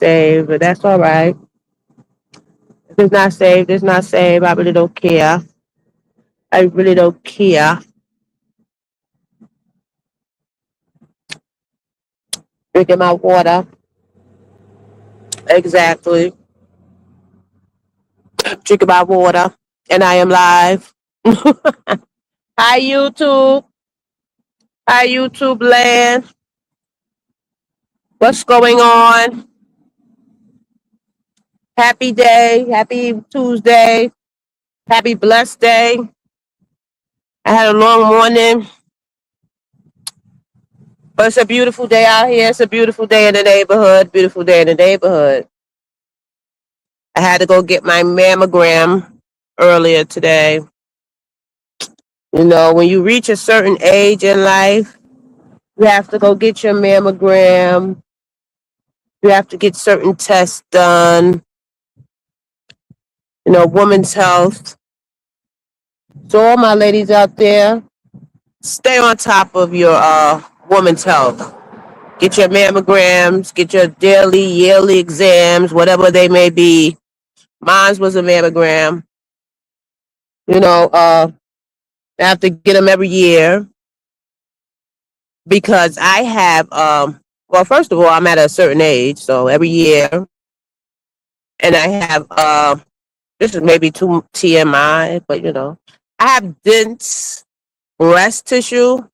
saved, but that's all right. If it's not saved, it's not saved. I really don't care. I really don't care. Drinking my water. Exactly. Drinking my water. And I am live. Hi, YouTube. Hi, YouTube land. What's going on? Happy day. Happy Tuesday. Happy blessed day. I had a long morning, but it's a beautiful day out here. It's a beautiful day in the neighborhood. Beautiful day in the neighborhood. I had to go get my mammogram earlier today. You know, when you reach a certain age in life, you have to go get your mammogram. You have to get certain tests done. You know, women's health. So all my ladies out there, stay on top of your woman's health. Get your mammograms, get your daily, yearly exams, whatever they may be. Mine was a mammogram. You know, I have to get them every year because I have, well, first of all, I'm at a certain age, so every year, and I have, this is maybe too TMI, but you know, I have dense breast tissue,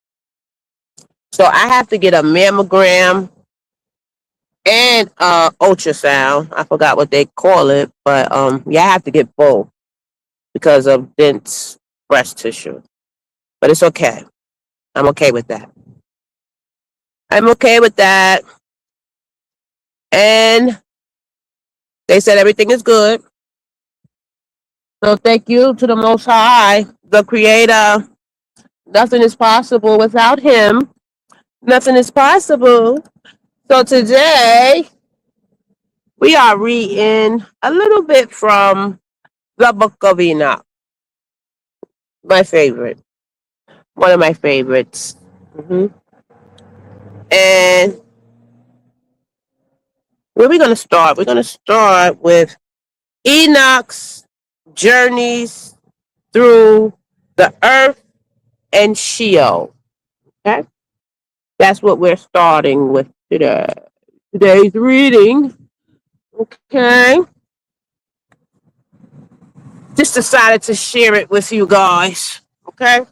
so I have to get a mammogram and ultrasound. I forgot what they call it, but yeah, I have to get both because of dense breast tissue. But it's okay. I'm okay with that. I'm okay with that. And they said everything is good. So thank you to the Most High, the Creator. Nothing is possible without Him. Nothing is possible. So today we are reading a little bit from the Book of Enoch. My favorite. One of my favorites. And where are we going to start? We're going to start with Enoch's journeys through the earth and Sheol. Okay? That's what we're starting with today. Today's reading. Okay? Just decided to share it with you guys. Okay?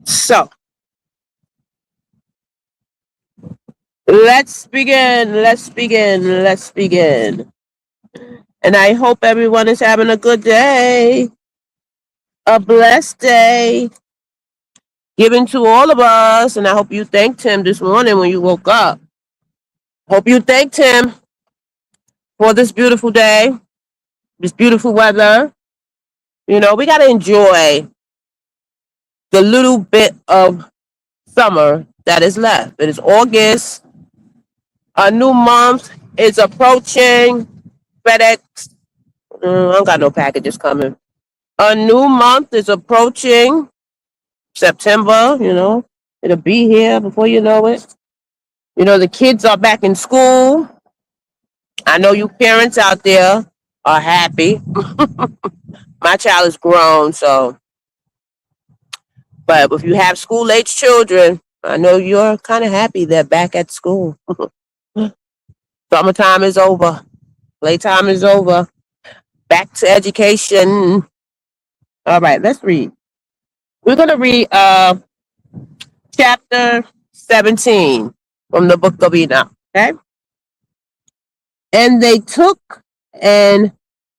So, let's begin. Let's begin. Let's begin. And I hope everyone is having a good day. A blessed day. Given to all of us. And I hope you thanked him this morning when you woke up. Hope you thanked him for this beautiful day. This beautiful weather. You know, we got to enjoy the little bit of summer that is left. It is August. A new month is approaching. FedEx. I don't got no packages coming. A new month is approaching. September, you know. It'll be here before you know it. You know, the kids are back in school. I know you parents out there are happy. My child is grown, so. But if you have school-age children, I know you're kind of happy they're back at school. Summertime is over. Playtime is over. Back to education. All right, let's read. We're going to read chapter 17 from the book of Enoch. Okay? And they took and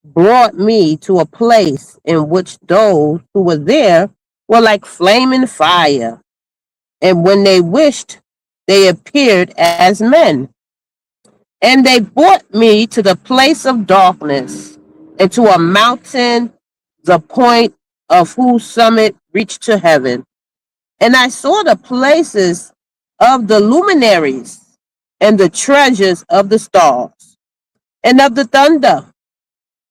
brought me to a place in which those who were there were like flaming fire. And when they wished, they appeared as men. And they brought me to the place of darkness, and to a mountain, the point of whose summit reached to heaven. And I saw the places of the luminaries, and the treasures of the stars, and of the thunder,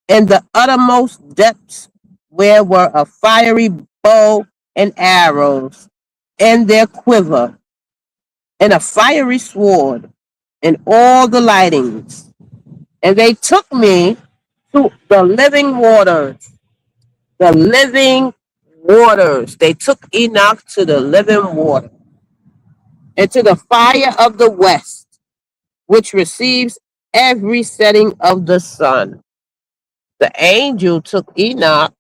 and the uttermost depths, where were a fiery bow and arrows, and their quiver, and a fiery sword. and all the lightnings. And they took me to the living waters. The living waters. They took Enoch to the living water and to the fire of the west, which receives every setting of the sun. The angel took Enoch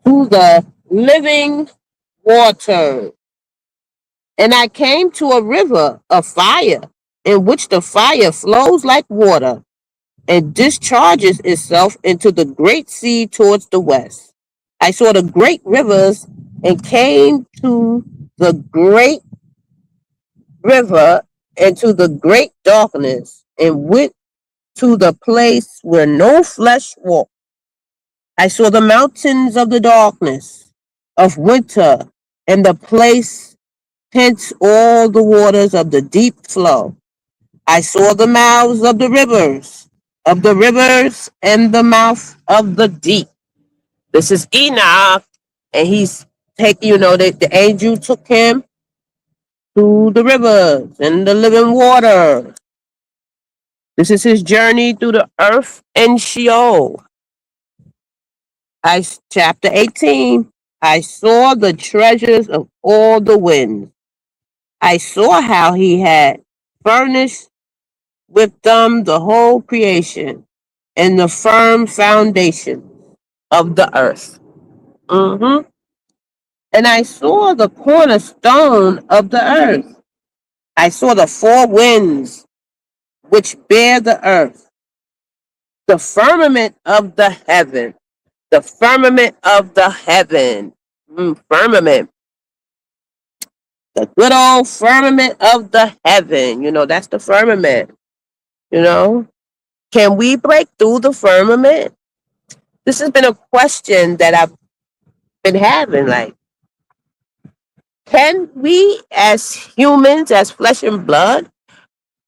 to the living water. And I came to a river of fire, in which the fire flows like water and discharges itself into the great sea towards the west. I saw the great rivers and came to the great river and to the great darkness and went to the place where no flesh walked. I saw the mountains of the darkness of winter and the place hence all the waters of the deep flow. I saw the mouths of the rivers and the mouth of the deep. This is Enoch, and he's taking, the angel took him to the rivers and the living water. This is his journey through the earth and Sheol. Chapter 18. I saw the treasures of all the winds. I saw how he had furnished with them the whole creation and the firm foundation of the earth. Mm-hmm. And I saw the cornerstone of the earth. I saw the four winds which bear the earth, the firmament of the heaven, the firmament of the heaven, firmament, the good old firmament of the heaven. That's the firmament. Can we break through the firmament? This has been a question that I've been having. Like, can we as humans, as flesh and blood,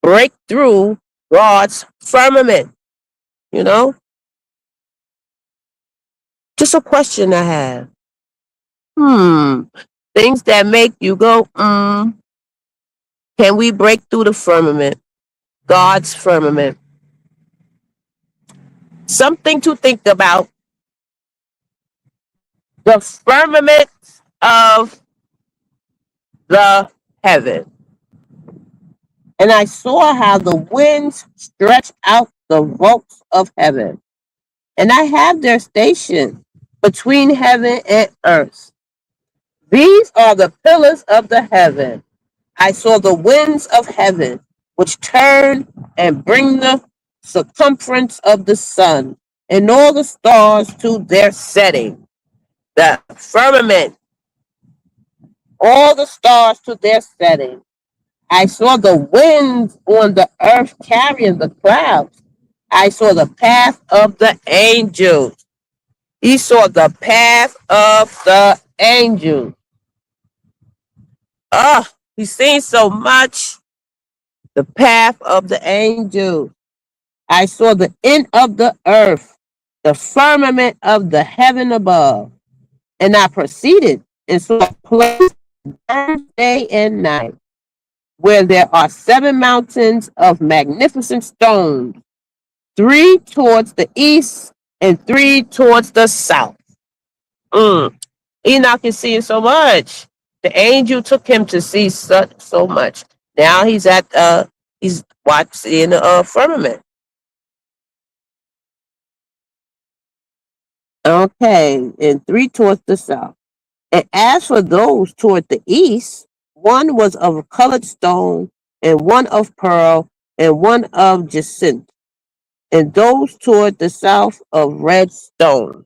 break through God's firmament? You know, just a question I have. Things that make you go, can we break through the firmament? God's firmament. Something to think about. The firmament of the heaven. And I saw how the winds stretch out the vaults of heaven. And I have their station between heaven and earth. These are the pillars of the heaven. I saw the winds of heaven, which turn and bring the circumference of the sun and all the stars to their setting. The firmament, all the stars to their setting. I saw the winds on the earth carrying the clouds. I saw the path of the angels. He saw the path of the angels. Oh, he's seen so much. The path of the angels. I saw the end of the earth, the firmament of the heaven above. And I proceeded and saw a place day and night, where there are 7 mountains of magnificent stones, 3 towards the east and 3 towards the south. Enoch is seeing so much. The angel took him to see so much. Now he's watching the firmament. Okay, and 3 towards the south. And as for those toward the east, one was of colored stone, and one of pearl, and one of jacinth, and those toward the south of red stone.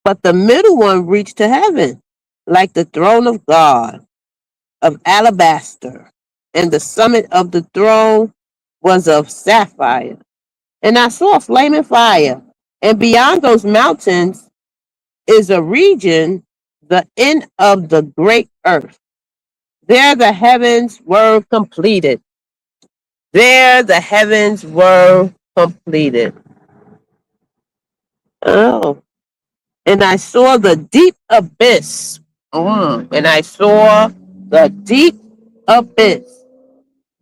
But the middle one reached to heaven, like the throne of God, of alabaster, and the summit of the throne was of sapphire. And I saw a flaming fire, and beyond those mountains is a region, the end of the great earth. There the heavens were completed. There the heavens were completed. Oh. And I saw the deep abyss. And I saw the deep abyss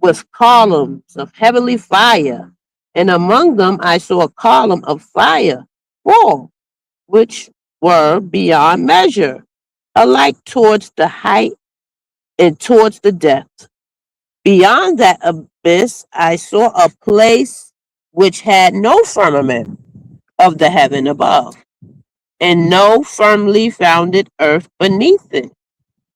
with columns of heavenly fire, and among them I saw a column of fire, four, which were beyond measure, alike towards the height and towards the depth. Beyond that abyss I saw a place which had no firmament of the heaven above, and no firmly founded earth beneath it.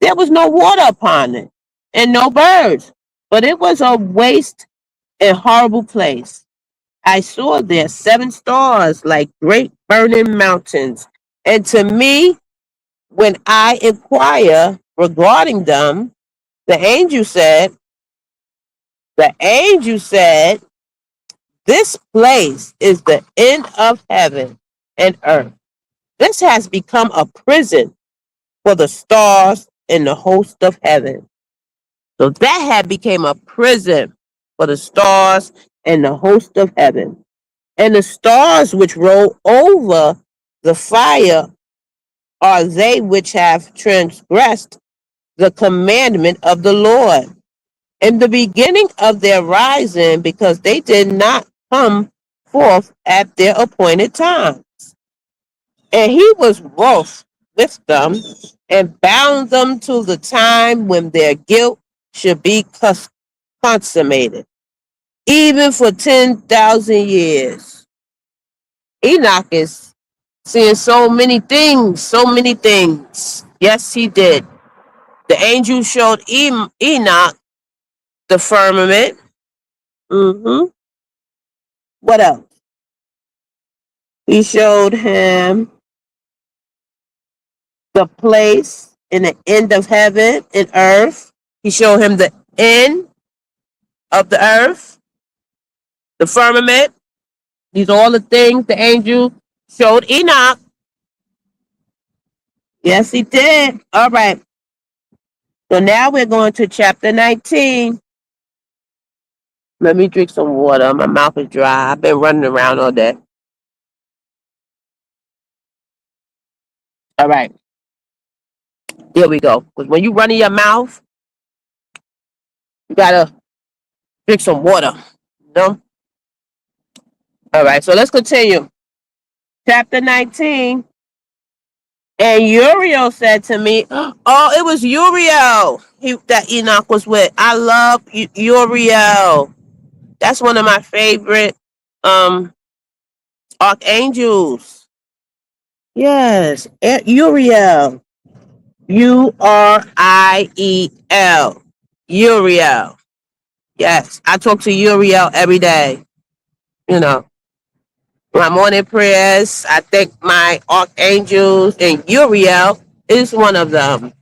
There was no water upon it, and no birds, but it was a waste and horrible place. I saw there 7 stars like great burning mountains, and to me, when I inquire regarding them, the angel said, the angel said, this place is the end of heaven and earth. This has become a prison for the stars and the host of heaven. So that had became a prison for the stars and the host of heaven. And the stars which roll over the fire are they which have transgressed the commandment of the Lord in the beginning of their rising, because they did not come forth at their appointed time. And he was wroth with them and bound them to the time when their guilt should be consummated, even for 10,000 years. Enoch is seeing so many things, so many things. Yes, he did. The angel showed Enoch the firmament. What else? He showed him the place in the end of heaven and earth. He showed him the end of the earth, the firmament. These are all the things the angel showed Enoch. Yes, he did. All right. So now we're going to chapter 19. Let me drink some water. My mouth is dry. I've been running around all day. All right. Here we go. Because when you run in your mouth, you got to drink some water. You know? All right. So let's continue. Chapter 19. And Uriel said to me, oh, it was Uriel that Enoch was with. I love Uriel. That's one of my favorite archangels. Yes, Uriel. Uriel. Uriel. Yes, I talk to Uriel every day. You know, my morning prayers, I thank my archangels, and Uriel is one of them.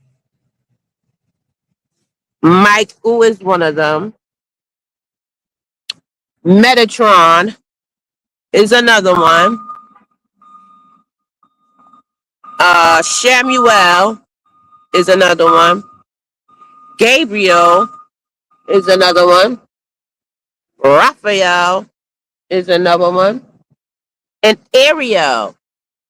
Michael is one of them. Metatron is another one. Shamuel is another one. Gabriel is another one. Raphael is another one. And Ariel.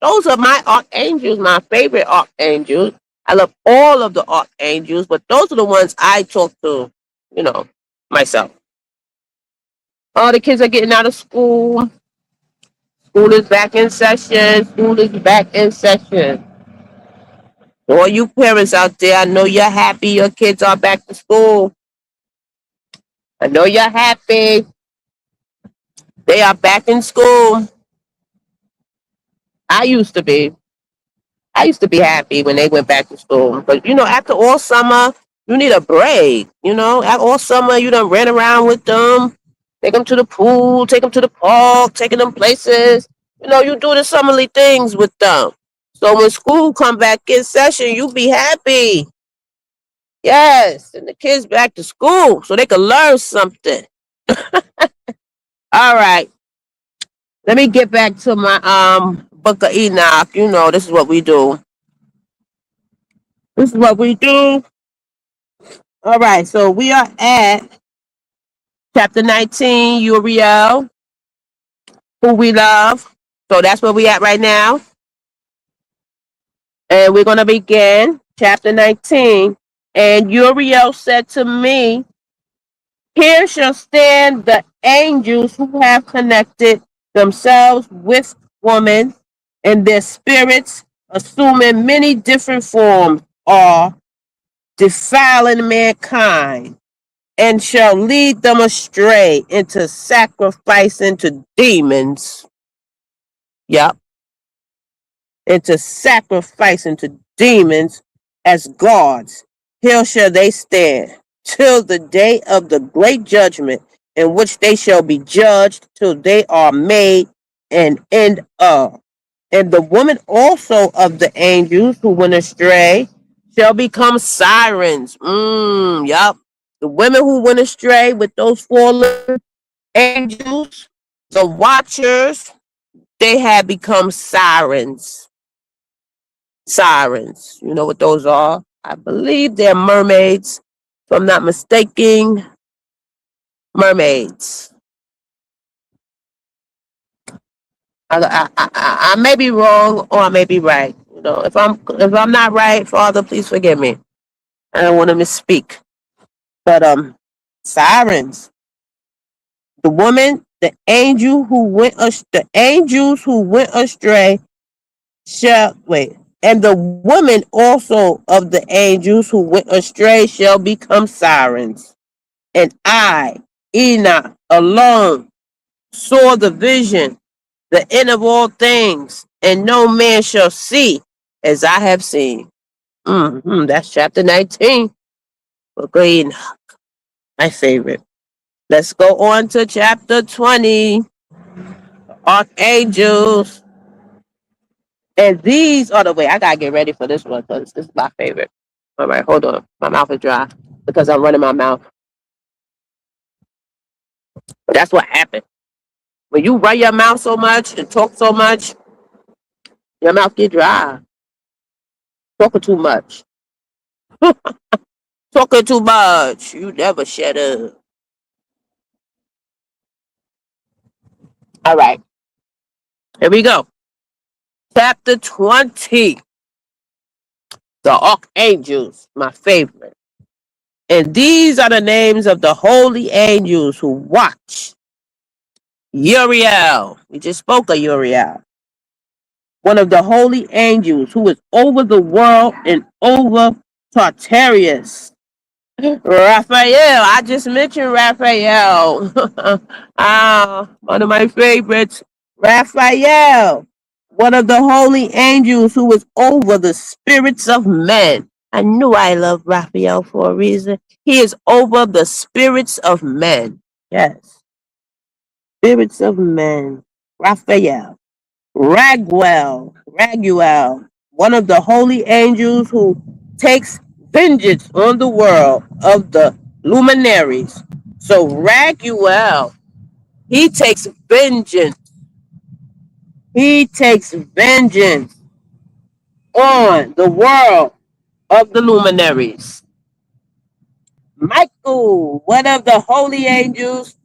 Those are my archangels, my favorite archangels. I love all of the archangels, but those are the ones I talk to, myself. All the kids are getting out of school. School is back in session. School is back in session. All you parents out there, I know you're happy your kids are back to school. I know you're happy. They are back in school. I used to be. I used to be happy when they went back to school. But, after all summer, you need a break. After all summer, you done ran around with them. Take them to the pool, take them to the park, taking them places. You do the summerly things with them. So when school come back in session, you be happy. Yes, and the kids back to school so they can learn something. All right. Let me get back to my book of Enoch. This is what we do. This is what we do. All right, so we are at chapter 19, Uriel, who we love. So that's where we at right now. And we're gonna begin chapter 19. And Uriel said to me, here shall stand the angels who have connected themselves with woman, and their spirits, assuming many different forms, are defiling mankind, and shall lead them astray into sacrificing to demons. Yep, into sacrificing to demons as gods. Here shall they stand till the day of the great judgment, in which they shall be judged till they are made an end of. And the woman also of the angels who went astray shall become sirens. Yup. The women who went astray with those fallen angels, the watchers, they had become sirens. Sirens. You know what those are? I believe they're mermaids. If I'm not mistaken, mermaids. I may be wrong or I may be right. You know, if I'm not right, Father, please forgive me. I don't want to misspeak. But sirens. The woman, the angels who went astray shall wait. And the woman also of the angels who went astray shall become sirens. And I, Enoch, alone saw the vision, the end of all things, and no man shall see as I have seen. That's chapter 19. Book of Enoch, my favorite. Let's go on to chapter 20. Archangels. And these are the way. I gotta get ready for this one because this is my favorite. All right, hold on. My mouth is dry because I'm running my mouth. But that's what happened. When you run your mouth so much and talk so much, your mouth get dry. Talking too much. Talking too much. You never shut up. All right. Here we go. Chapter 20. The Archangels, my favorite. And these are the names of the holy angels who watch. Uriel. We just spoke of Uriel. One of the holy angels who is over the world and over Tartarus. Raphael. I just mentioned Raphael. One of my favorites. Raphael. One of the holy angels who is over the spirits of men. I knew I loved Raphael for a reason. He is over the spirits of men. Yes. Spirits of men. Raphael. Raguel, one of the holy angels who takes vengeance on the world of the luminaries. So Raguel, he takes vengeance. He takes vengeance on the world of the luminaries. Michael, one of the holy angels,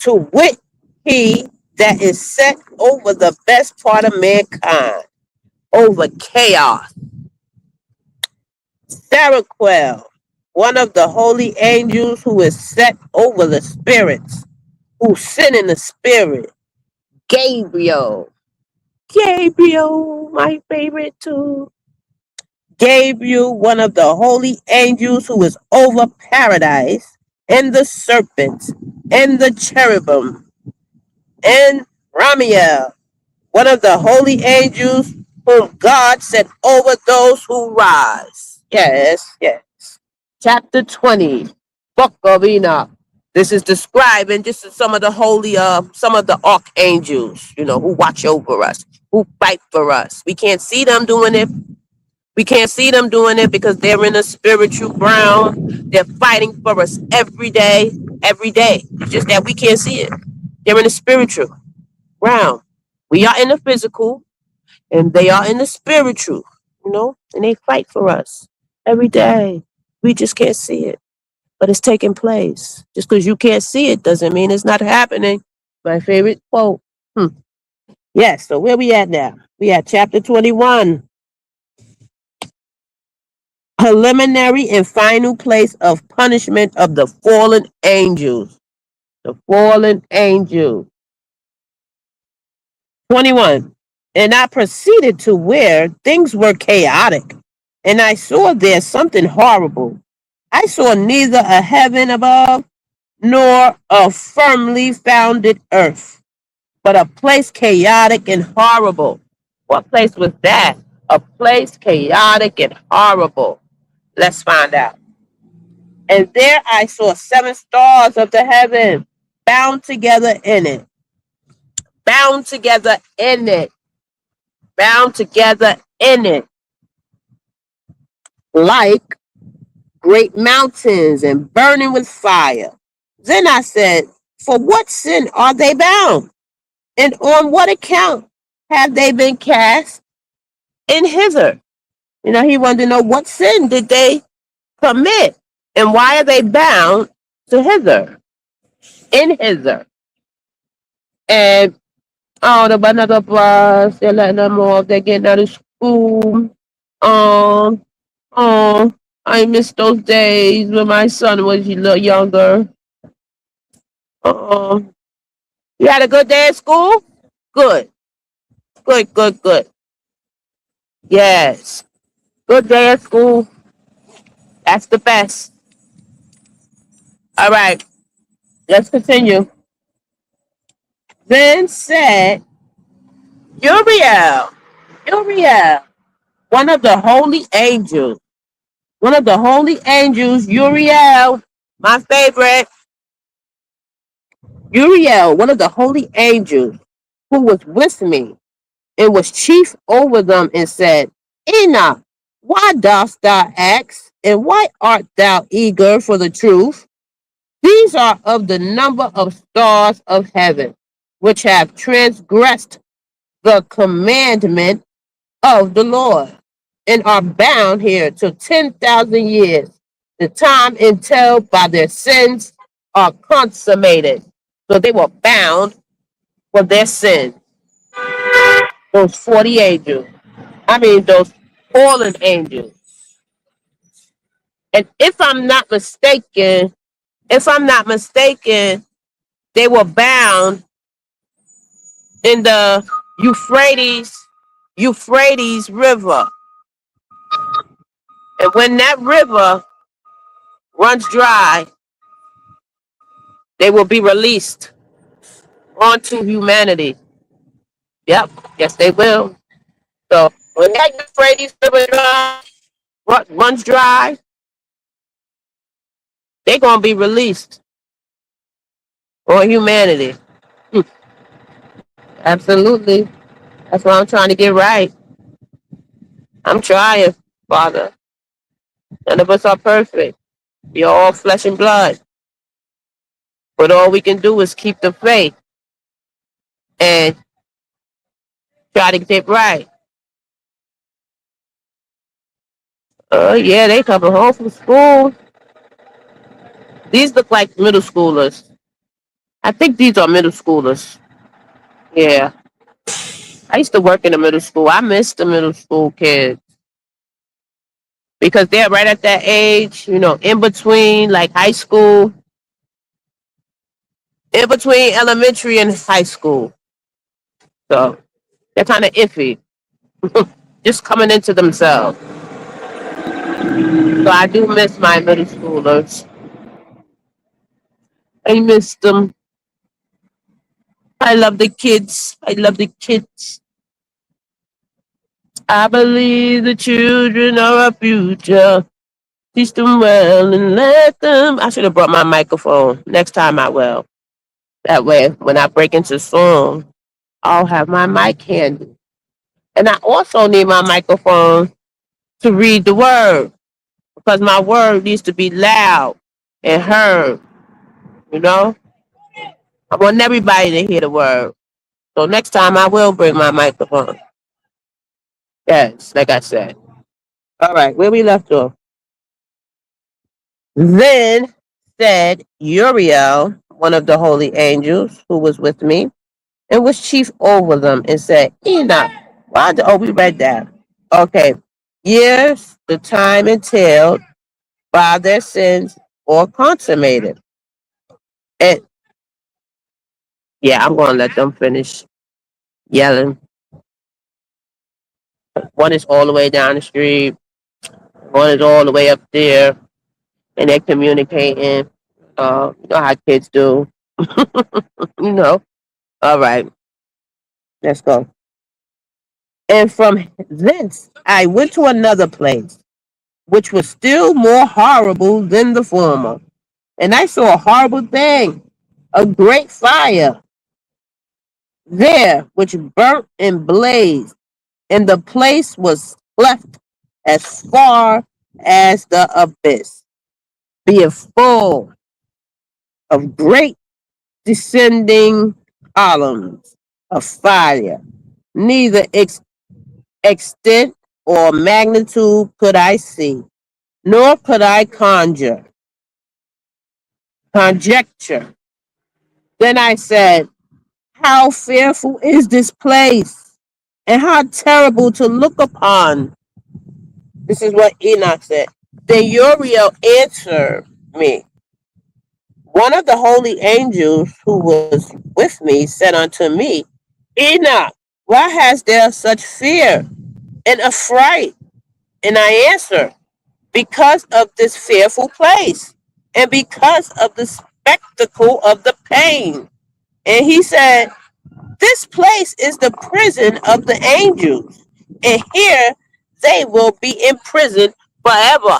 to wit, he that is set over the best part of mankind, over chaos. Saraquel, one of the holy angels who is set over the spirits, who sit in the spirit. Gabriel, my favorite too. Gabriel, one of the holy angels who is over paradise, and the serpents, and the cherubim, and Ramiel, one of the holy angels whom God set over those who rise. Yes, yes. Chapter 20, Book of Enoch. This is describing just some of the holy, some of the archangels, who watch over us, who fight for us. We can't see them doing it. We can't see them doing it because they're in a spiritual realm. They're fighting for us every day, every day. It's just that we can't see it. They're in the spiritual realm. We are in the physical, and they are in the spiritual, and they fight for us every day. We just can't see it, but it's taking place. Just because you can't see it doesn't mean it's not happening. My favorite quote. Yes, so where we at now? We at chapter 21. preliminary and final place of punishment of the fallen angels. The fallen angels. 21. And I proceeded to where things were chaotic, and I saw there something horrible. I saw neither a heaven above nor a firmly founded earth, but a place chaotic and horrible. What place was that? A place chaotic and horrible. Let's find out. And there I saw 7 stars of the heaven bound together in it, bound together in it, bound together in it, like great mountains and burning with fire. Then I said, for what sin are they bound? And on what account have they been cast in hither? He wanted to know what sin did they commit and why are they bound to hither, in hither. And the another bus, they're letting them off, they're getting out of school. Um, oh, I miss those days when my son was a little younger. Um, you had a good day at school? Good, good, good, good. Yes, good day at school. That's the best. All right, let's continue. Then said Uriel, Uriel, one of the holy angels, one of the holy angels, Uriel, my favorite, Uriel, one of the holy angels who was with me and was chief over them and said, Enoch, why dost thou ask? And why art thou eager for the truth? These are of the number of stars of heaven, which have transgressed the commandment of the Lord, and are bound here till 10,000 years. The time until by their sins are consummated. So they were bound for their sins. Those 40 angels. I mean, those fallen angels. And if I'm not mistaken, they were bound in the Euphrates River. And when that river runs dry, they will be released onto humanity. Yep, yes they will. So when that Euphrates River runs dry, they're gonna be released on humanity. Hmm, absolutely. That's what I'm trying to get right. I'm trying, Father. None of us are perfect. We are all flesh and blood. But all we can do is keep the faith and try to get right. Yeah, they coming home from school. These look like middle schoolers. I think these are middle schoolers. Yeah. I used to work in the middle school. I miss the middle school kids because they're right at that age, in between like high school, in between elementary and high school. So they're kind of iffy, just coming into themselves. So I do miss my middle schoolers. I miss them. I love the kids. I love the kids. I believe the children are our future. Teach them well and let them. I should have brought my microphone. Next time I will. That way, when I break into song, I'll have my mic handy. And I also need my microphone to read the word because my word needs to be loud and heard. You know, I want everybody to hear the word. So next time I will bring my microphone. Yes, like I said. All right, where we left off. Then said Uriel, one of the holy angels who was with me, and was chief over them, and said, Enoch, we read that. Okay. years, the time entailed by their sins or consummated. And yeah, I'm going to let them finish yelling. One is all the way down the street, one is all the way up there, and they're communicating. You know how kids do. You know. All right, let's go. And from thence I went to another place, which was still more horrible than the former. And I saw a horrible thing, a great fire there, which burnt and blazed, and the place was cleft as far as the abyss, being full of great descending columns of fire. Neither extent or magnitude could I see, nor could I conjecture. Then I said, how fearful is this place, and how terrible to look upon. This is what Enoch said. Then Uriel answered me. One of the holy angels who was with me said unto me, Enoch, why hast thou such fear and affright? And I answered, because of this fearful place, and because of the spectacle of the pain. And he said, this place is the prison of the angels, and here they will be imprisoned forever.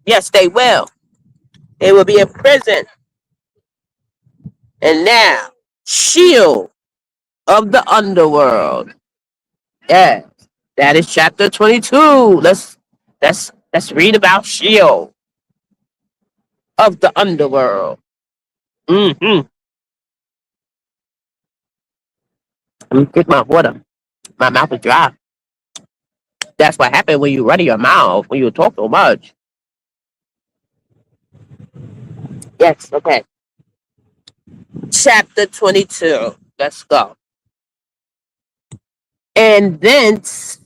Yes, they will. They will be in prison. And now, shield of the underworld. Yes, that is chapter 22. Let's read about shield of the underworld. Mm-hmm. Let me drink my water. My mouth is dry. That's what happened when you run your mouth, when you talk so much. Yes, okay. Chapter 22. Let's go. And thence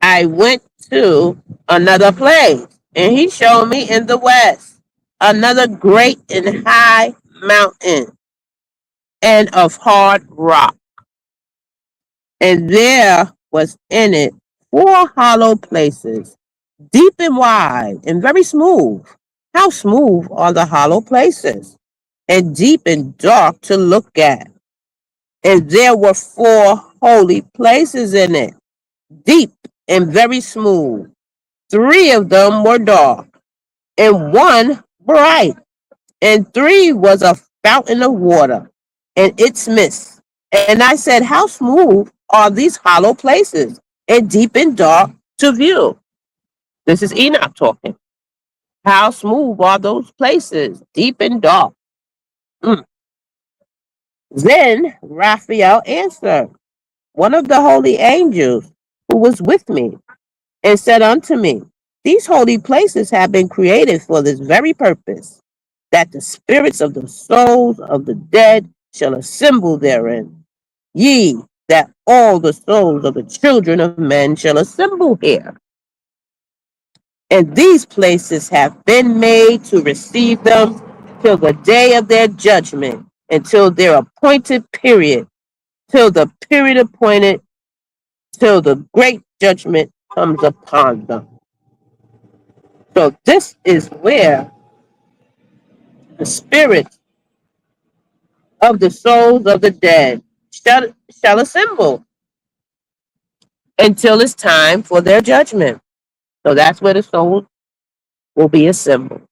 I went to another place, and he showed me in the west another great and high mountain and of hard rock. And there was in it 4 hollow places, deep and wide and very smooth. How smooth are the hollow places, and deep and dark to look at. And there were 4 holy places in it, deep and very smooth. 3 of them were dark, and one bright, and 3 was a fountain of water, and its midst. And I said, how smooth are these hollow places, and deep and dark to view? This is Enoch talking. How smooth are those places, deep and dark? Mm. Then Raphael answered, one of the holy angels who was with me, and said unto me, these holy places have been created for this very purpose, that the spirits of the souls of the dead shall assemble therein. Ye, that all the souls of the children of men shall assemble here. And these places have been made to receive them till the day of their judgment, until their appointed period, till the period appointed, till the great judgment comes upon them. So this is where the spirits of the souls of the dead shall assemble until it's time for their judgment. So that's where the souls will be assembled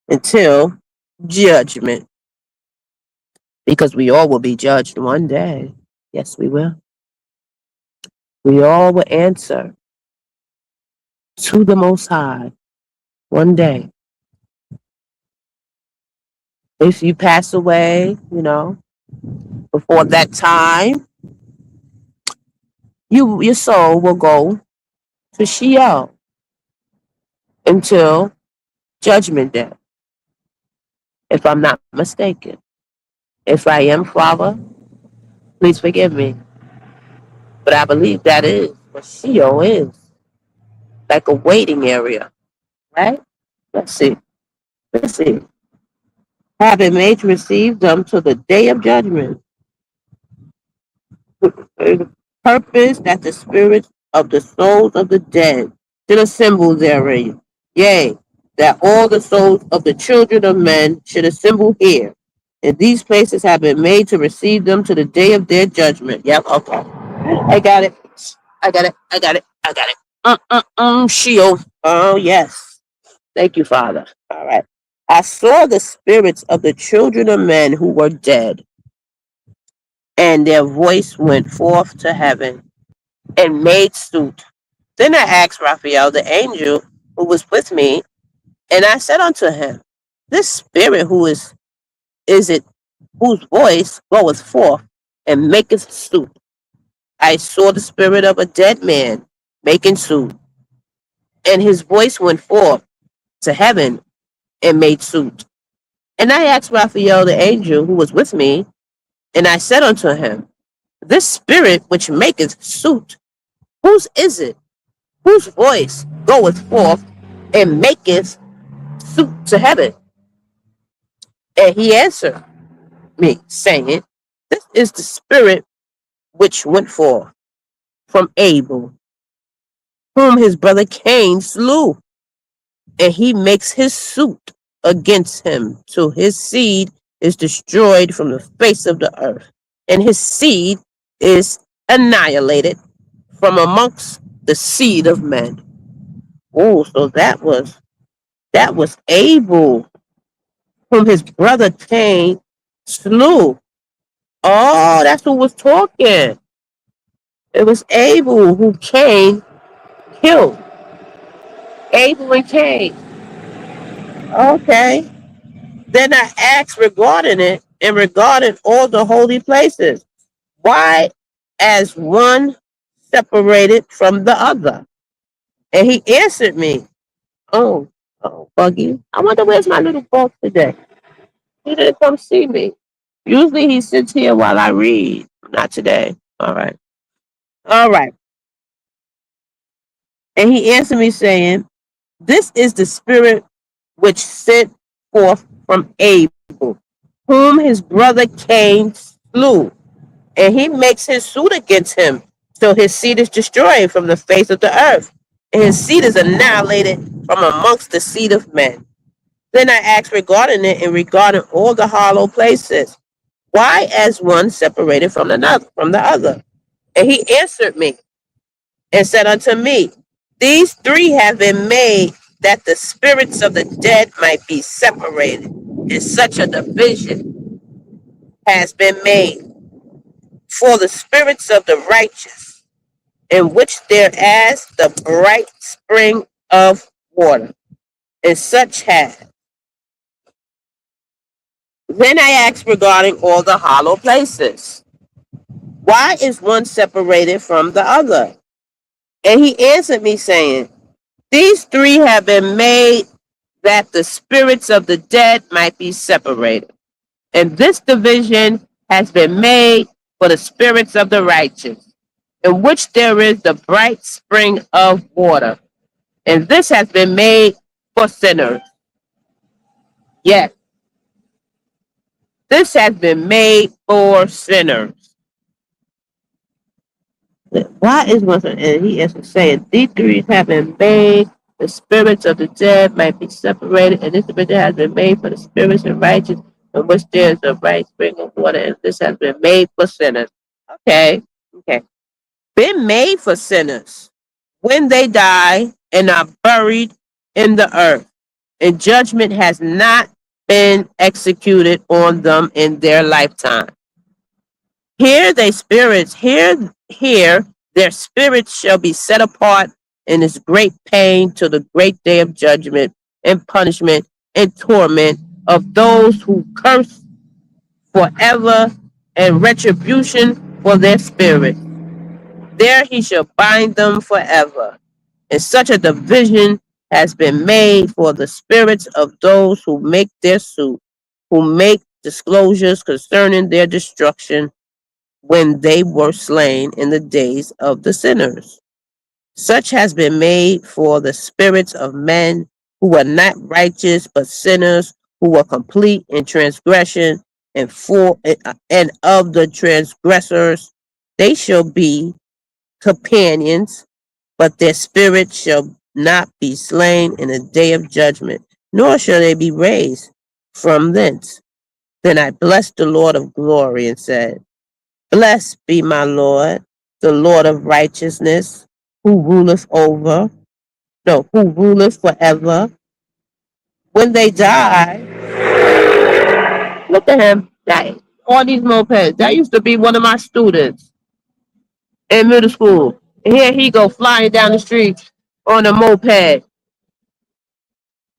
until judgment. Because we all will be judged one day. Yes, we will. We all will answer to the Most High one day. If you pass away, before that time, your soul will go to Sheol until Judgment Day, if I'm not mistaken. If I am, Father, please forgive me. But I believe that is what Sheol is, like a waiting area, right? Let's see. Let's see. Having made to receive them to the day of judgment. The purpose that the spirits of the souls of the dead should assemble therein. Yea, that all the souls of the children of men should assemble here. And these places have been made to receive them to the day of their judgment. Yep, okay. I got it. I got it. I got it. I got it. Sheol. Oh, yes. Thank you, Father. All right. I saw the spirits of the children of men who were dead, and their voice went forth to heaven and made suit. Then I asked Raphael, the angel who was with me, and I said unto him, this spirit is it whose voice goeth forth and maketh suit? I saw the spirit of a dead man making suit, and his voice went forth to heaven and made suit. And I asked Raphael, the angel who was with me, and I said unto him, this spirit which maketh suit, whose is it? Whose voice goeth forth and maketh suit to heaven? And he answered me, saying, this is the spirit which went forth from Abel, whom his brother Cain slew. And he makes his suit against him till his seed is destroyed from the face of the earth, and his seed is annihilated from amongst the seed of men. Oh, so that was Abel, whom his brother Cain slew. Oh, that's who was talking. It was Abel who Cain killed. Abel and Cain. Okay. Then I asked regarding it and regarding all the holy places. Why as one separated from the other? And he answered me, oh, Buggy, I wonder where's my little boss today? He didn't come see me. Usually he sits here while I read. Not today. All right. All right. And he answered me saying, this is the spirit which sent forth from Abel, whom his brother Cain slew. And he makes his suit against him, so his seed is destroyed from the face of the earth, and his seed is annihilated from amongst the seed of men. Then I asked regarding it and regarding all the hollow places, why as one separated from the other? And he answered me and said unto me, these three have been made that the spirits of the dead might be separated, and such a division has been made for the spirits of the righteous, in which there is the bright spring of water, and such have. Then I asked regarding all the hollow places, why is one separated from the other? And he answered me, saying, these three have been made that the spirits of the dead might be separated. And this division has been made for the spirits of the righteous, in which there is the bright spring of water. And this has been made for sinners. Yes, this has been made for sinners. Why is one? And he is saying, these three have been made, the spirits of the dead might be separated, and this division has been made for the spirits of righteous, in which there is a bright spring of water, and this has been made for sinners. Okay, okay. Been made for sinners when they die and are buried in the earth, and judgment has not been executed on them in their lifetime. Here they spirits, here their spirits shall be set apart in this great pain to the great day of judgment and punishment and torment of those who curse forever, and retribution for their spirit. There he shall bind them forever. And such a division has been made for the spirits of those who make their suit, who make disclosures concerning their destruction, when they were slain in the days of the sinners. Such has been made for the spirits of men who were not righteous, but sinners who were complete in transgression, and full and of the transgressors they shall be companions, but their spirits shall not be slain in the day of judgment, nor shall they be raised from thence. Then I blessed the Lord of glory and said, Blessed be my Lord, the Lord of righteousness, who ruleth over, no, who ruleth forever. When they die, look at him, that, all these mopeds. That used to be one of my students in middle school. And here he go flying down the street on a moped.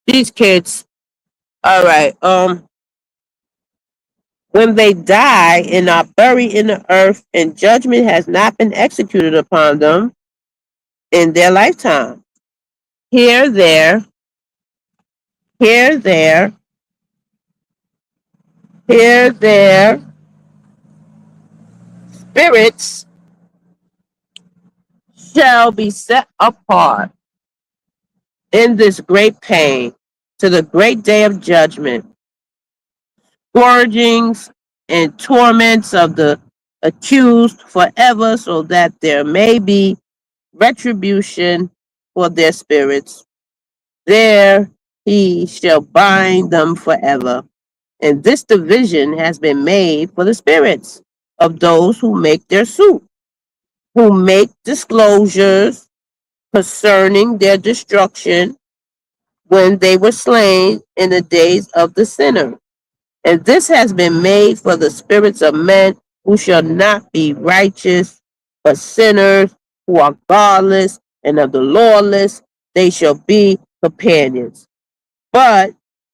These kids. All right. When they die and are buried in the earth, and judgment has not been executed upon them in their lifetime. Here, there, here, there, here, there, spirits shall be set apart in this great pain to the great day of judgment, scourgings and torments of the accused forever, so that there may be retribution for their spirits. There he shall bind them forever. And this division has been made for the spirits of those who make their suit, who make disclosures concerning their destruction when they were slain in the days of the sinner. And this has been made for the spirits of men who shall not be righteous, but sinners who are godless, and of the lawless they shall be companions. But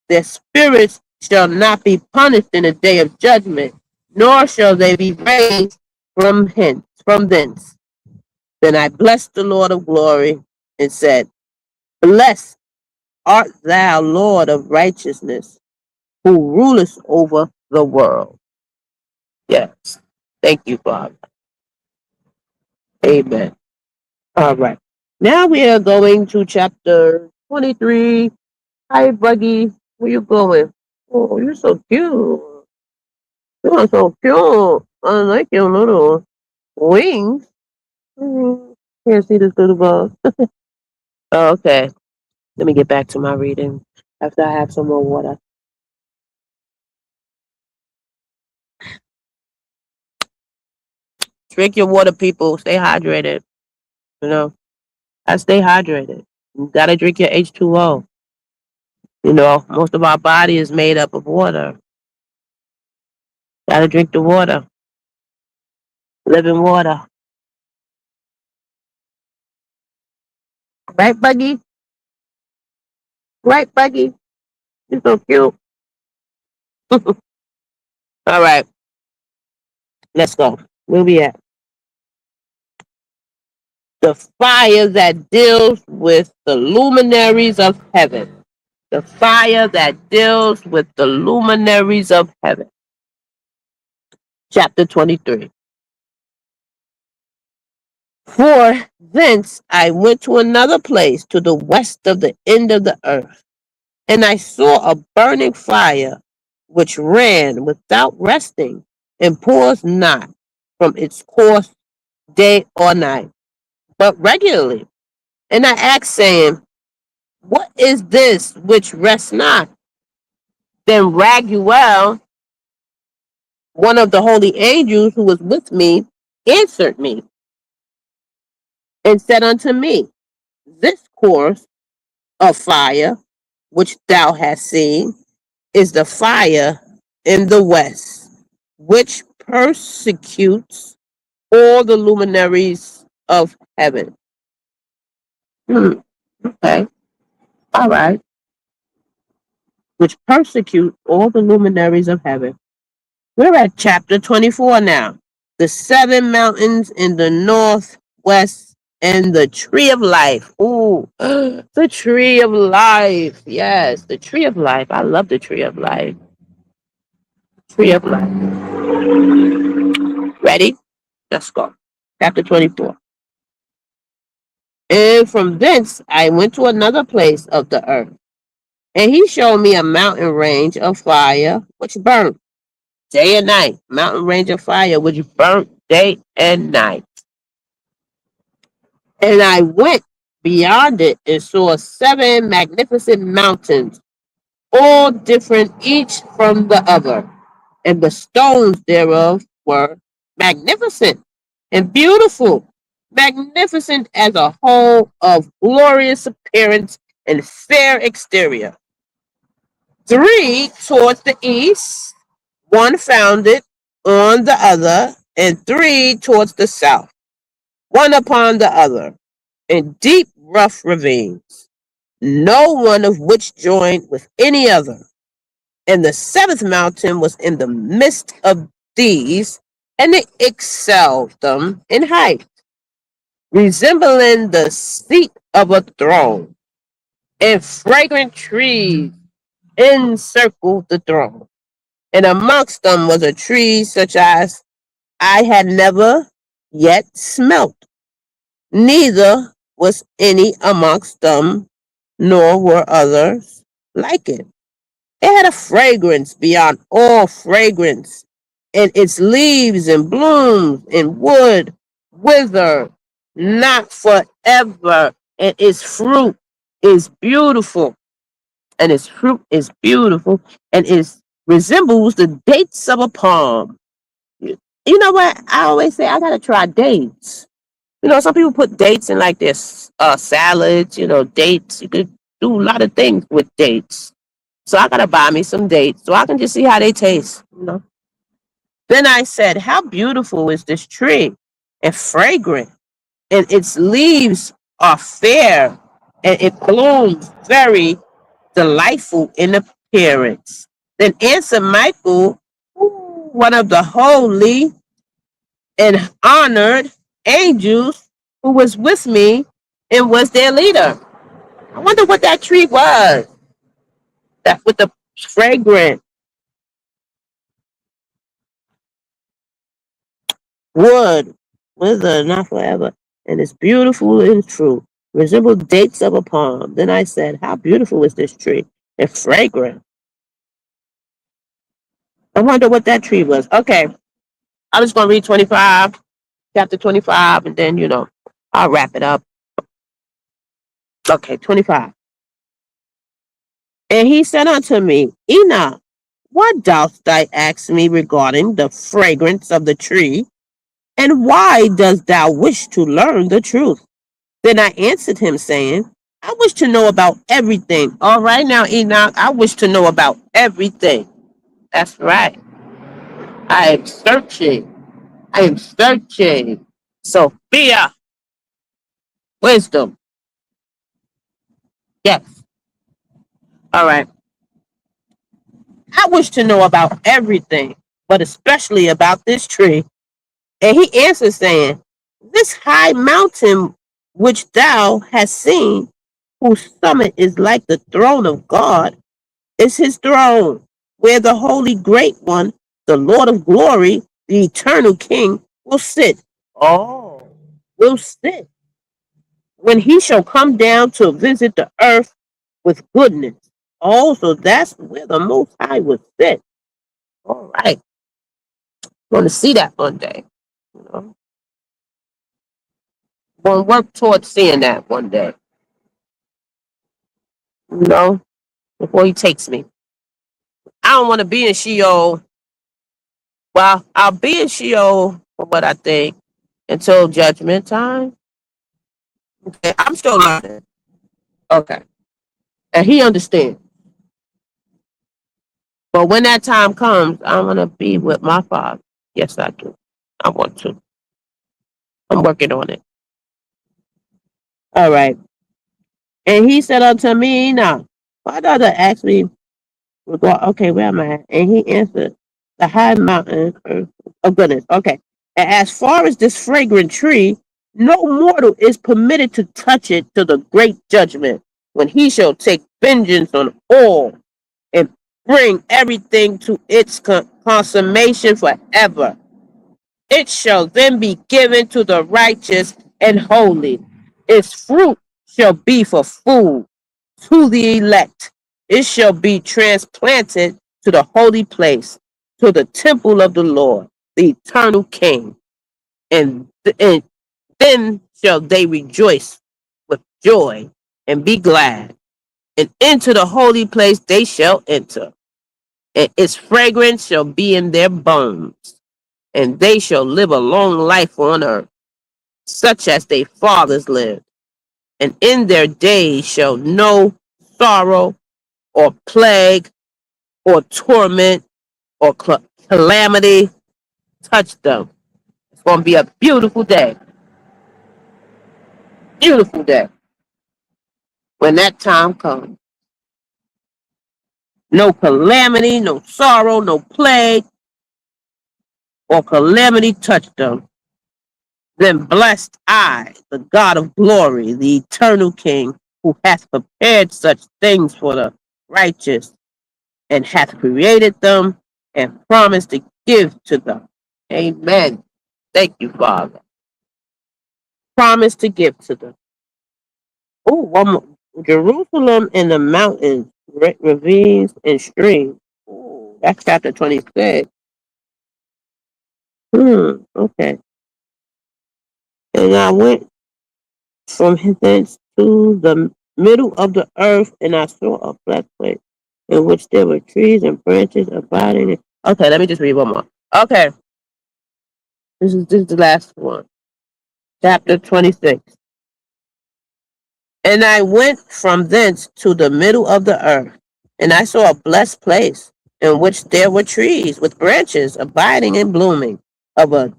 their spirits shall not be punished in the day of judgment, nor shall they be raised from thence. Then I blessed the Lord of glory and said, Blessed art thou, Lord of righteousness, who rulest over the world. Yes. Thank you, Father. Amen. All right. Now we are going to chapter 23. Hi, Buggy. Where you going? Oh, you're so cute. You're so cute. I like your little wings. Can't see this little bug. Oh, okay. Let me get back to my reading after I have some more water. Drink your water, people. Stay hydrated. You know, I stay hydrated. You gotta drink your H2O. You know, most of our body is made up of water. Gotta drink the water. Living water. Right, Buggy? Right, Buggy? You're so cute. All right. Let's go. Where we at? The fire that deals with the luminaries of heaven. The fire that deals with the luminaries of heaven. Chapter 23. For thence I went to another place to the west of the end of the earth, and I saw a burning fire which ran without resting and paused not from its course day or night, but regularly. And I asked, saying, What is this which rests not? Then Raguel, one of the holy angels who was with me, answered me and said unto me, This course of fire which thou hast seen is the fire in the west, which persecutes all the luminaries of heaven. Okay. All right. Which persecute all the luminaries of heaven. We're at chapter 24 now. The seven mountains in the northwest and the tree of life. Ooh, the tree of life. Yes, the tree of life. I love the tree of life. Tree of life. Ready? Let's go. Chapter 24. And from thence I went to another place of the earth. And he showed me a mountain range of fire which burnt day and night. Mountain range of fire which burnt day and night. And I went beyond it and saw 7 magnificent mountains, all different each from the other. And the stones thereof were magnificent and beautiful, magnificent as a whole, of glorious appearance and fair exterior. 3 towards the east, one founded on the other, and 3 towards the south, one upon the other, in deep rough ravines, no one of which joined with any other. And the 7th mountain was in the midst of these, and it excelled them in height, resembling the seat of a throne, and fragrant trees encircled the throne. And amongst them was a tree such as I had never yet smelt, neither was any amongst them, nor were others like it. It had a fragrance beyond all fragrance, and its leaves and blooms and wood wither not forever, and its fruit is beautiful, and its fruit is beautiful, and it resembles the dates of a palm. You know what? I always say I gotta try dates. You know, some people put dates in like their salads. You know, dates. You could do a lot of things with dates. So I gotta buy me some dates so I can just see how they taste. You know. Then I said, "How beautiful is this tree, and fragrant, and its leaves are fair, and it blooms very delightful in appearance." Then answered Michael, one of the holy and honored angels who was with me and was their leader. I wonder what that tree was. That with the fragrant wood, wither not forever, and it's beautiful and true, resemble dates of a palm. Then I said, "How beautiful is this tree? And fragrant." I wonder what that tree was. Okay, I'm just gonna read 25, chapter 25, and then I'll wrap it up. Okay, 25. And he said unto me, "Enoch, what dost thou ask me regarding the fragrance of the tree? And why dost thou wish to learn the truth?" Then I answered him, saying, "I wish to know about everything." All right, now, Enoch, I wish to know about everything. That's right. I am searching. I am searching. Sophia, wisdom. Yes. All right. I wish to know about everything, but especially about this tree. And he answered, saying, "This high mountain which thou hast seen, whose summit is like the throne of God, is his throne, where the holy great one, the Lord of glory, the eternal King, will sit." Oh, will sit when he shall come down to visit the earth with goodness. Oh, so that's where the Most High will sit. All right. Going to see that one day. You know, going to work towards seeing that one day. You know, before he takes me. I don't want to be in Sheol. Well, I'll be in Sheol for what I think until judgment time. Okay, I'm still learning. Okay. And he understands. But when that time comes, I want to be with my father. Yes, I do. I want to. I'm working on it. All right. And he said unto me, "Now, why does it ask me okay, where am I at?" And he answered, "The high mountain of goodness." Okay. "And as far as this fragrant tree, no mortal is permitted to touch it till the great judgment, when he shall take vengeance on all and bring everything to its consummation forever. It shall then be given to the righteous and holy. Its fruit shall be for food to the elect. It shall be transplanted to the holy place, to the temple of the Lord, the eternal King. And then shall they rejoice with joy and be glad. And into the holy place they shall enter, and its fragrance shall be in their bones, and they shall live a long life on earth, such as their fathers lived. And in their days shall no sorrow or plague or torment or calamity touch them. It's going to be a beautiful day. Beautiful day when that time comes. No calamity, no sorrow, no plague or calamity touch them. Then blessed I, the God of glory, the eternal King, who hath prepared such things for the righteous, and hath created them and promised to give to them. Amen. Thank you, Father. Promise to give to them. Oh, one more. Jerusalem and the mountains, ravines, and streams. Ooh, that's chapter 26. Okay. And I went from thence to the middle of the earth, and I saw a flat place in which there were trees and branches abiding. Okay, let me just read one more. Okay, this is the last one. Chapter 26. And I went from thence to the middle of the earth, and I saw a blessed place in which there were trees with branches abiding and blooming of a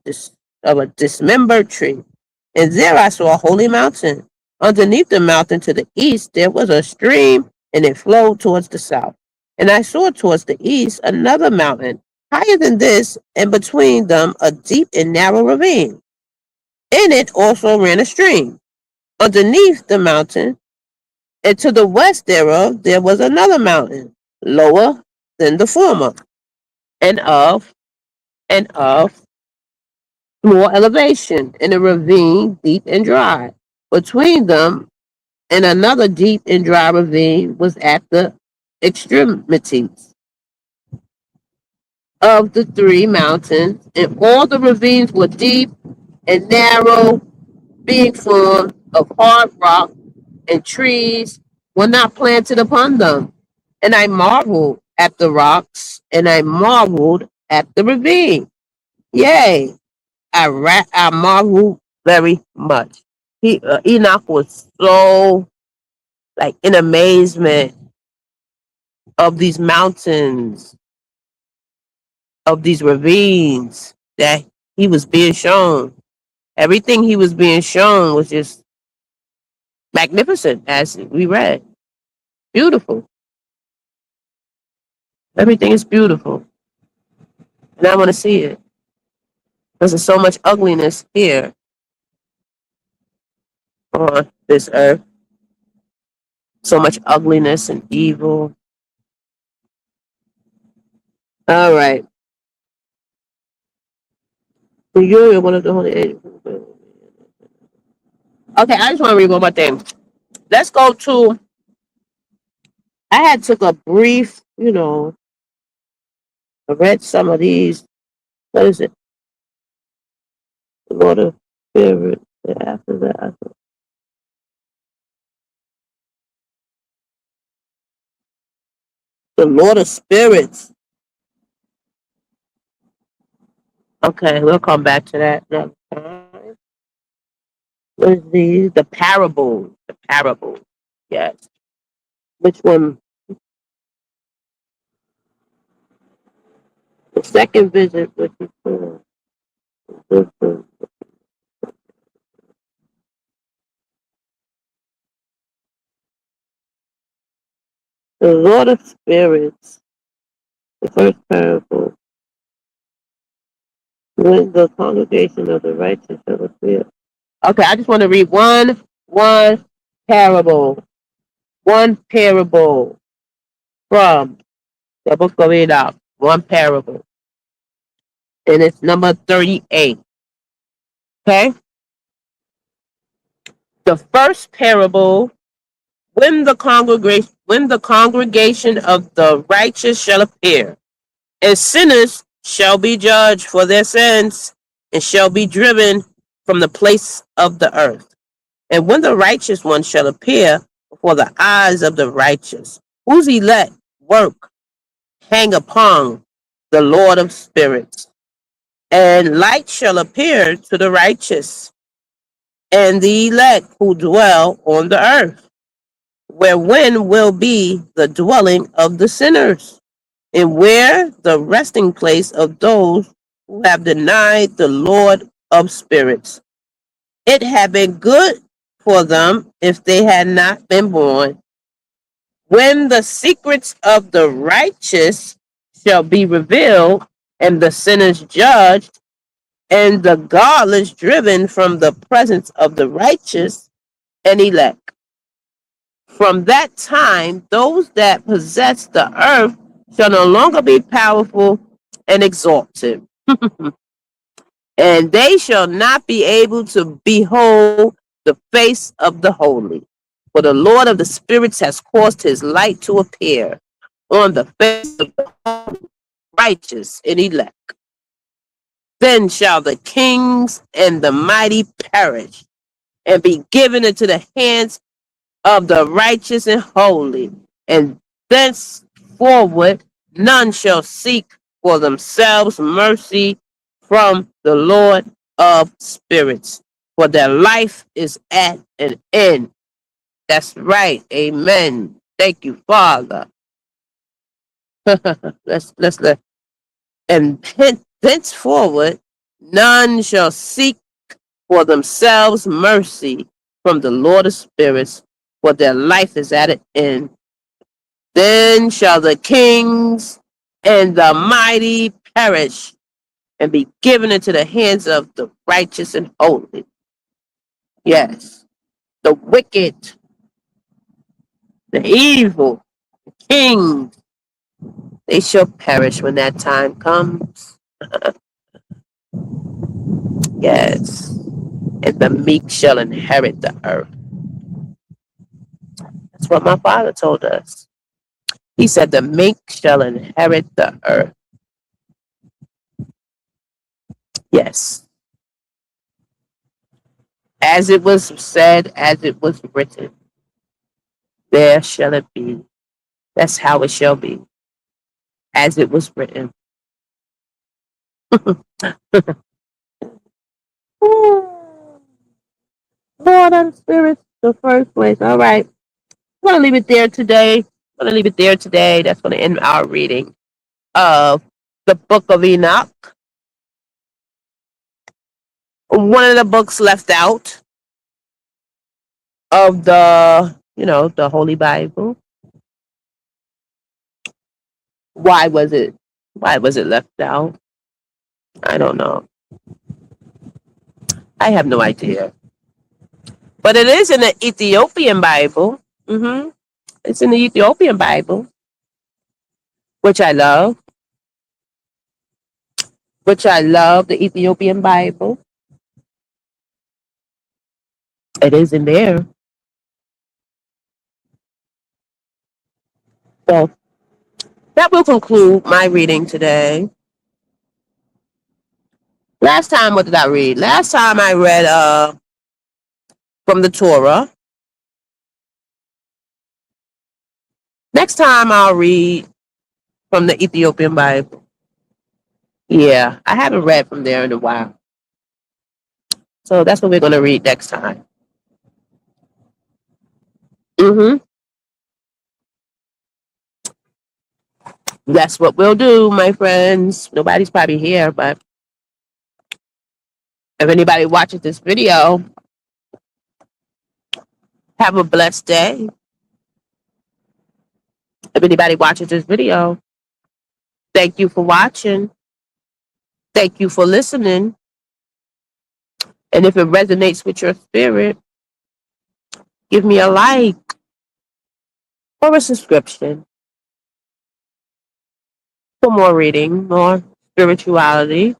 dismembered tree. And there I saw a holy mountain. Underneath the mountain to the east there was a stream, and it flowed towards the south. And I saw towards the east another mountain, higher than this, and between them a deep and narrow ravine. In it also ran a stream. Underneath the mountain and to the west thereof there was another mountain, lower than the former, and of more elevation, and a ravine deep and dry. Between them and another deep and dry ravine was at the extremities of the three mountains, and all the ravines were deep and narrow, being formed of hard rock, and trees were not planted upon them. And I marveled at the rocks, and I marveled at the ravine. Yea, I marveled very much. Enoch was so like in amazement of these mountains, of these ravines that he was being shown. Everything he was being shown was just magnificent, as we read. Beautiful. Everything is beautiful. And I want to see it. Because there's so much ugliness here on this earth. So much ugliness and evil. All right. So you're one of the holy angels. Okay, I just want to read one more thing. Let's go to. I had took a brief, I read some of these. What is it? The Lord of Spirit. After that, the Lord of Spirits. Okay, we'll come back to that next time. What is these? The parable. The parable. Yes. Which one? The second visit, which is the Lord of Spirits. The first parable. When the congregation of the righteous shall appear. Okay, I just want to read one parable. One parable from the book of Enoch. One parable. and it's number 38. Okay? The first parable, when the congregation of the righteous shall appear, and sinners shall be judged for their sins, and shall be driven from the place of the earth. And when the righteous one shall appear before the eyes of the righteous, whose elect work hang upon the Lord of spirits, and light shall appear to the righteous and the elect who dwell on the earth, wherein will be the dwelling of the sinners, and where the resting place of those who have denied the Lord of spirits. It had been good for them if they had not been born. When the secrets of the righteous shall be revealed, and the sinners judged, and the godless driven from the presence of the righteous and elect. From that time, those that possess the earth shall no longer be powerful and exalted, and they shall not be able to behold the face of the holy. For the Lord of the spirits has caused his light to appear on the face of the righteous and elect. Then shall the kings and the mighty perish, and be given into the hands of the righteous and holy, and thenceforward none shall seek for themselves mercy from the Lord of spirits, for their life is at an end. That's right. Amen. Thank you, Father. let's let and thenceforward none shall seek for themselves mercy from the Lord of spirits, for their life is at an end. Then shall the kings and the mighty perish, and be given into the hands of the righteous and holy. Yes, the wicked, the evil, kings, they shall perish when that time comes. Yes, and the meek shall inherit the earth. That's what my father told us. He said, the meek shall inherit the earth. Yes. As it was said, as it was written, there shall it be. That's how it shall be. As it was written. Lord of the Spirit, the first place. All right. I'm going to leave it there today. That's going to end our reading of the book of Enoch. One of the books left out of the Holy Bible. Why was it left out? I don't know. I have no idea. But it is in the Ethiopian Bible. It's in the Ethiopian Bible, which I love. The Ethiopian Bible. It is in there. So that will conclude my reading today. Last time, what did I read? Last time I read from the Torah. Next time I'll read from the Ethiopian Bible. Yeah, I haven't read from there in a while. So that's what we're going to read next time. That's what we'll do, my friends. Nobody's probably here, but if anybody watches this video, have a blessed day. If anybody watches this video, thank you for watching. Thank you for listening. And if it resonates with your spirit, give me a like or a subscription for more reading, more spirituality.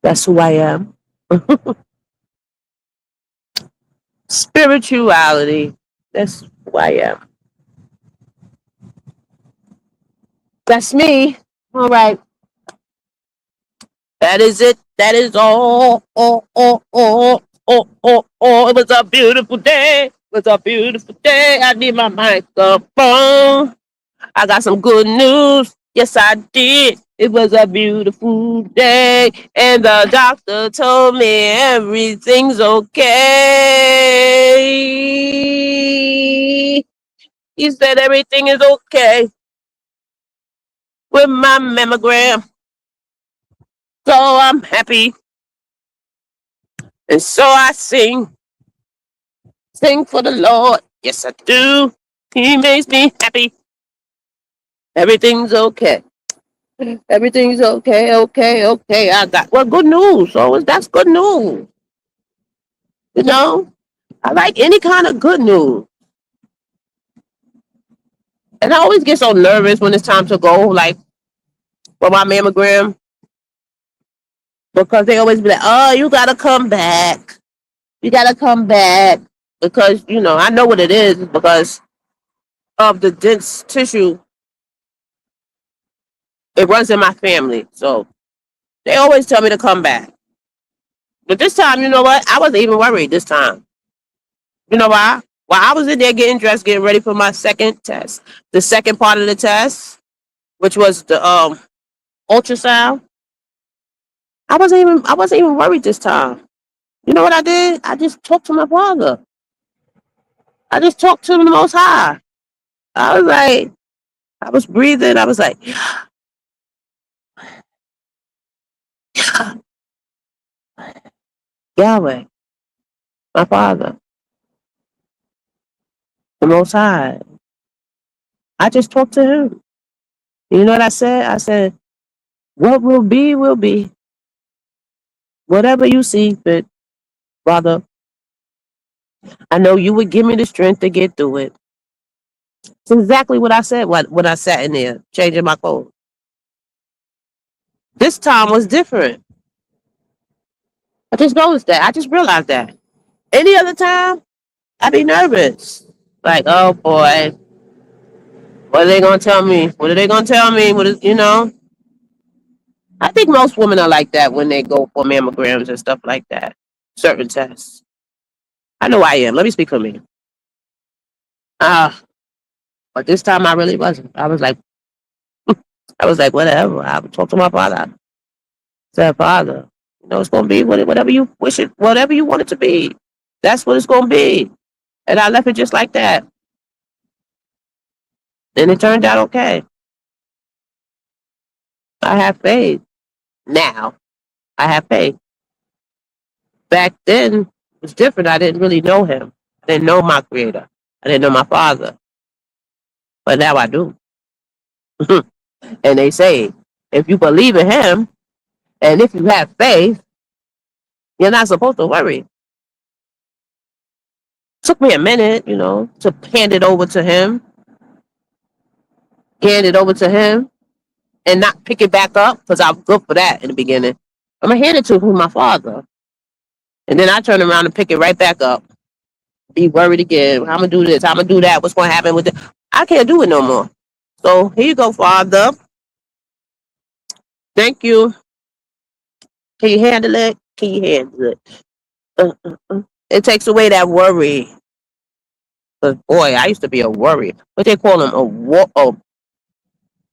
That's who I am. Spirituality. That's who I am. That's me. All right. That is it. That is all. It was a beautiful day. It was a beautiful day. I need my microphone. I got some good news. Yes, I did. It was a beautiful day. And the doctor told me everything's okay. He said everything is okay with my mammogram. So I'm happy. And so I sing. Sing for the Lord. Yes, I do. He makes me happy. Everything's okay. Everything's okay, okay. I got well good news. So that's good news. You know? I like any kind of good news. And I always get so nervous when it's time to go, like for my mammogram, because they always be like, "Oh, you gotta come back. You gotta come back." Because, I know what it is because of the dense tissue. It runs in my family. So they always tell me to come back. But this time, you know what? I wasn't even worried this time. You know why? While I was in there getting dressed, getting ready for my second test, the second part of the test, which was the ultrasound, I wasn't even worried this time. You know what I did? I just talked to my father. I just talked to the Most High. I was like, I was breathing. I was like, Yahweh, my Father, the Most High. I just talked to him. You know what I said? I said, what will be, will be. Whatever you see fit, Father, I know you would give me the strength to get through it. It's exactly what I said when I sat in there changing my clothes. This time was different. I just noticed that. I just realized that. Any other time, I'd be nervous. Like, oh boy, what are they gonna tell me? What are they gonna tell me? What is? I think most women are like that when they go for mammograms and stuff like that. Certain tests. I know I am. Let me speak for me. But this time I really wasn't. I was like, whatever. I would talk to my father. I said, Father, it's gonna be whatever you wish it, whatever you want it to be. That's what it's gonna be. And I left it just like that. And it turned out okay. I have faith. Now I have faith. Back then it was different. I didn't really know him. I didn't know my creator. I didn't know my father. But now I do. And they say, if you believe in him and if you have faith, you're not supposed to worry. Took me a minute, to hand it over to him. Hand it over to him and not pick it back up because I was good for that in the beginning. I'm going to hand it to my father. And then I turn around and pick it right back up. Be worried again. I'm going to do this. I'm going to do that. What's going to happen with it? I can't do it no more. So here you go, Father. Thank you. Can you handle it? Can you handle it? It takes away that worry. Because, boy, I used to be a worry. What they call them?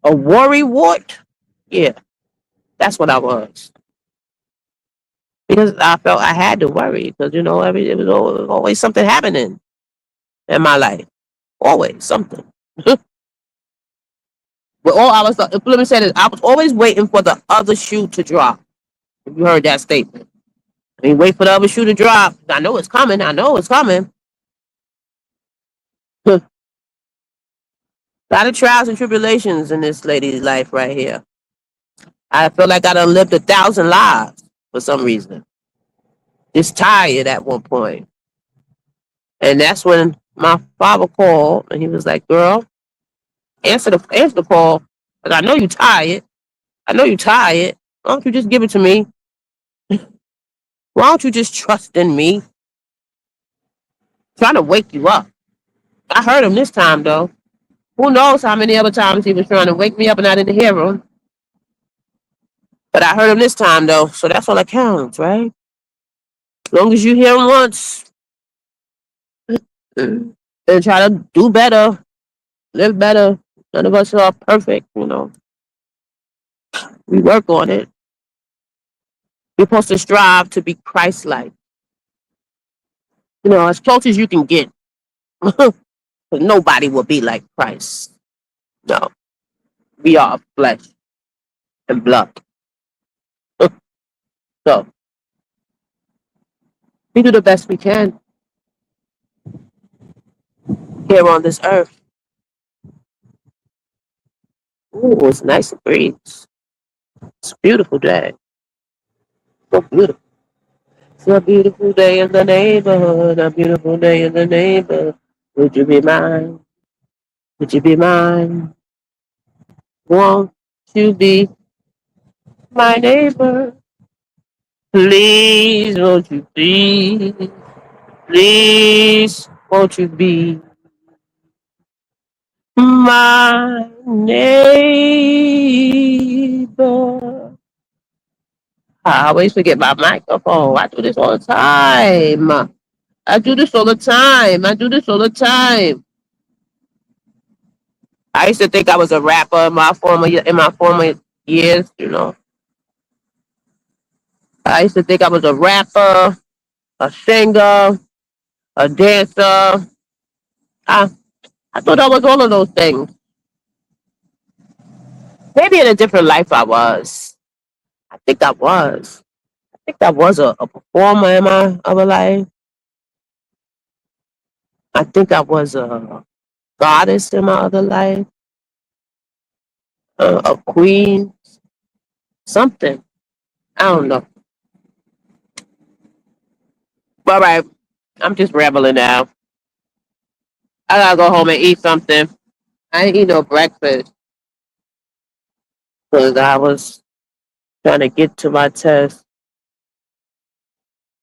A worry wart? Yeah, that's what I was. Because I felt I had to worry. Because, it was always something happening in my life. Always something. But let me say this, I was always waiting for the other shoe to drop. If you heard that statement. I mean, wait for the other shoe to drop. I know it's coming. I know it's coming. A lot of trials and tribulations in this lady's life right here. I feel like I done lived 1,000 lives for some reason. Just tired at one point. And that's when my father called and he was like, girl, answer the call. Because I know you tired. I know you tired. Why don't you just give it to me? Why don't you just trust in me? Trying to wake you up. I heard him this time, though. Who knows how many other times he was trying to wake me up and I didn't hear him. But I heard him this time, though. So that's all that counts, right? As long as you hear him once and try to do better, live better. None of us are perfect, you know. We work on it. We're supposed to strive to be Christ-like. You know, as close as you can get. Nobody will be like Christ. No. We are flesh and blood. So we do the best we can here on this earth. Ooh, it's nice and breeze. It's a beautiful day. So beautiful. It's a beautiful day in the neighborhood. A beautiful day in the neighborhood. Would you be mine? Would you be mine? Won't you be my neighbor? Please, won't you please? Please, won't you be my neighbor? I always forget my microphone. I do this all the time. I do this all the time. I do this all the time. I used to think I was a rapper in my former years. You know, I used to think I was a rapper, a singer, a dancer. I I thought I was all of those things. Maybe in a different life I was. I think I was. I think I was a performer in my other life. I think I was a goddess in my other life, a queen, something. I don't know. All right, I'm just rambling now. I gotta go home and eat something. I ain't eat no breakfast because I was trying to get to my test.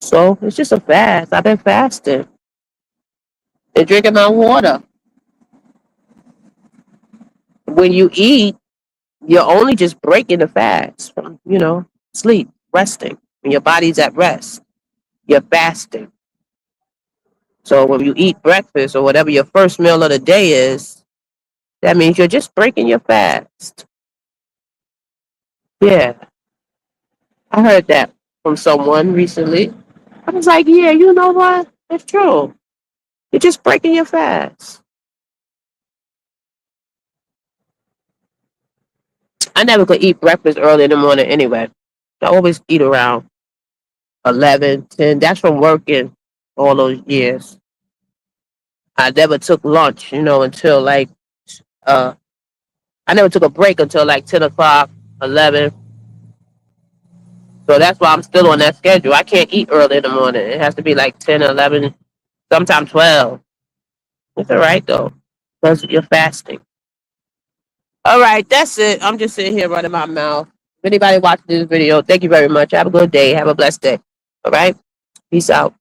So it's just a fast. I've been fasting and drinking my water. When you eat, you're only just breaking the fast from, sleep, resting. When your body's at rest, you're fasting. So when you eat breakfast or whatever your first meal of the day is, that means you're just breaking your fast. Yeah, I heard that from someone recently. I was like, yeah, you know what? It's true. You're just breaking your fast. I never could eat breakfast early in the morning anyway. I always eat around 11, 10. That's from working all those years. I never took lunch, until uh, I never took a break until like 10 o'clock, 11. So that's why I'm still on that schedule. I can't eat early in the morning. It has to be like 10 or 11, sometimes 12. It's all right, though, because you're fasting. All right, that's it. I'm just sitting here running my mouth. If anybody watching this video, thank you very much. Have a good day. Have a blessed day. All right? Peace out.